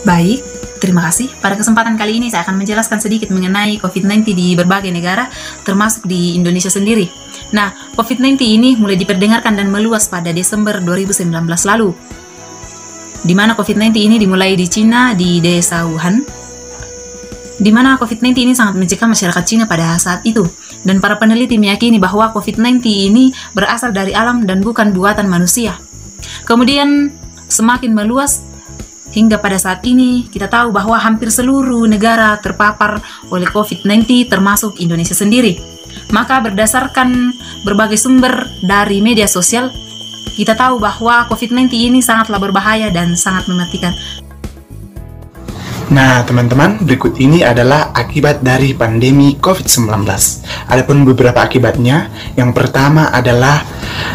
Baik, terima kasih. Pada kesempatan kali ini saya akan menjelaskan sedikit mengenai COVID-19 di berbagai negara, termasuk di Indonesia sendiri. Nah, COVID-19 ini mulai diperdengarkan dan meluas pada Desember 2019 lalu, di mana COVID-19 ini dimulai di Cina, di desa Wuhan, di mana COVID-19 ini sangat mencekam masyarakat Cina pada saat itu. Dan para peneliti meyakini bahwa COVID-19 ini berasal dari alam dan bukan buatan manusia. Kemudian semakin meluas, hingga pada saat ini kita tahu bahwa hampir seluruh negara terpapar oleh COVID-19 termasuk Indonesia sendiri. Maka berdasarkan berbagai sumber dari media sosial, kita tahu bahwa COVID-19 ini sangatlah berbahaya dan sangat mematikan. Nah teman-teman, berikut ini adalah akibat dari pandemi COVID-19. Adapun beberapa akibatnya, yang pertama adalah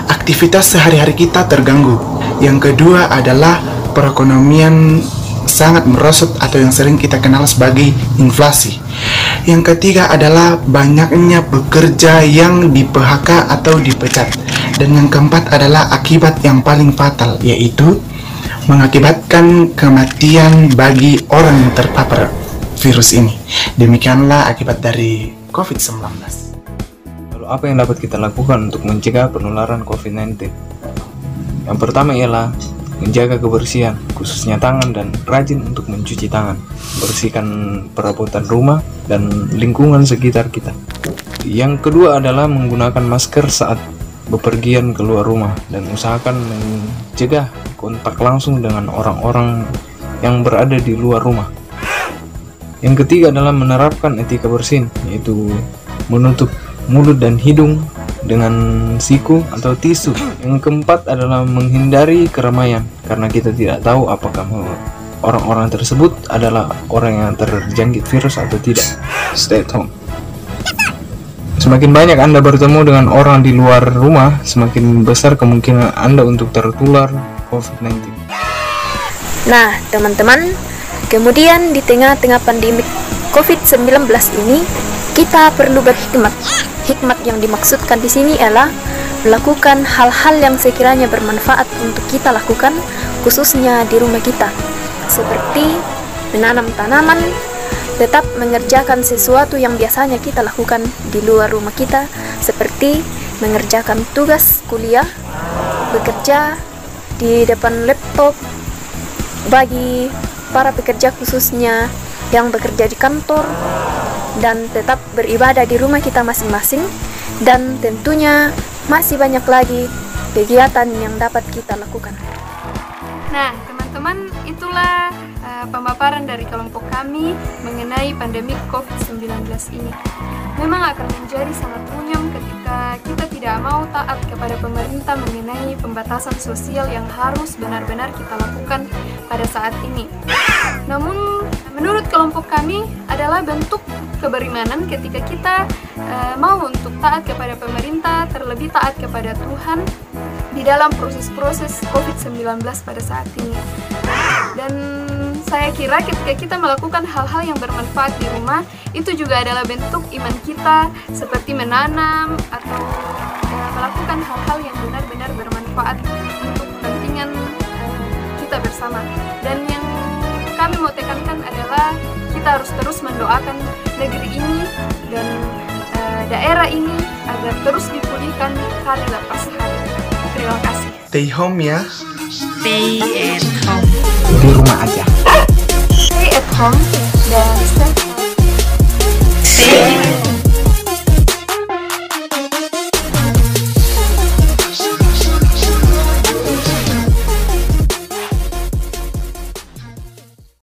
aktivitas sehari-hari kita terganggu. Yang kedua adalah perekonomian sangat merosot atau yang sering kita kenal sebagai inflasi. Yang ketiga adalah banyaknya pekerja yang di-PHK atau dipecat. Dan yang keempat adalah akibat yang paling fatal, yaitu mengakibatkan kematian bagi orang yang terpapar virus ini. Demikianlah akibat dari COVID-19. Lalu apa yang dapat kita lakukan untuk mencegah penularan COVID-19? Yang pertama ialah menjaga kebersihan, khususnya tangan, dan rajin untuk mencuci tangan. Bersihkan perabotan rumah dan lingkungan sekitar kita. Yang kedua adalah menggunakan masker saat bepergian keluar rumah dan usahakan mencegah kontak langsung dengan orang-orang yang berada di luar rumah. Yang ketiga adalah menerapkan etika bersin, yaitu menutup mulut dan hidung dengan siku atau tisu. Yang keempat adalah menghindari keramaian, karena kita tidak tahu apakah orang-orang tersebut adalah orang yang terjangkit virus atau tidak. Stay at home. Semakin banyak Anda bertemu dengan orang di luar rumah, semakin besar kemungkinan Anda untuk tertular COVID-19. Nah, teman-teman, kemudian di tengah-tengah pandemi COVID-19 ini, kita perlu berhikmat. Hikmat yang dimaksudkan di sini adalah melakukan hal-hal yang sekiranya bermanfaat untuk kita lakukan, khususnya di rumah kita, seperti menanam tanaman, tetap mengerjakan sesuatu yang biasanya kita lakukan di luar rumah kita, seperti mengerjakan tugas kuliah, bekerja di depan laptop bagi para pekerja khususnya yang bekerja di kantor, dan tetap beribadah di rumah kita masing-masing. Dan tentunya masih banyak lagi kegiatan yang dapat kita lakukan. Nah, teman-teman, itulah pemaparan dari kelompok kami mengenai pandemi COVID-19 ini. Memang akan menjadi sangat runyam ketika kita tidak mau taat kepada pemerintah mengenai pembatasan sosial yang harus benar-benar kita lakukan pada saat ini. Namun, menurut kelompok kami adalah bentuk keberimanan ketika kita mau untuk taat kepada pemerintah, terlebih taat kepada Tuhan di dalam proses-proses COVID-19 pada saat ini. Dan saya kira ketika kita melakukan hal-hal yang bermanfaat di rumah, itu juga adalah bentuk iman kita, seperti menanam atau melakukan hal-hal yang benar-benar bermanfaat untuk kepentingan kita bersama. Dan yang kami mau tekankan adalah kita harus terus mendoakan negeri ini dan daerah ini agar terus dipulihkan hari lepas hari. Terima kasih. Stay home ya. Stay at home. Di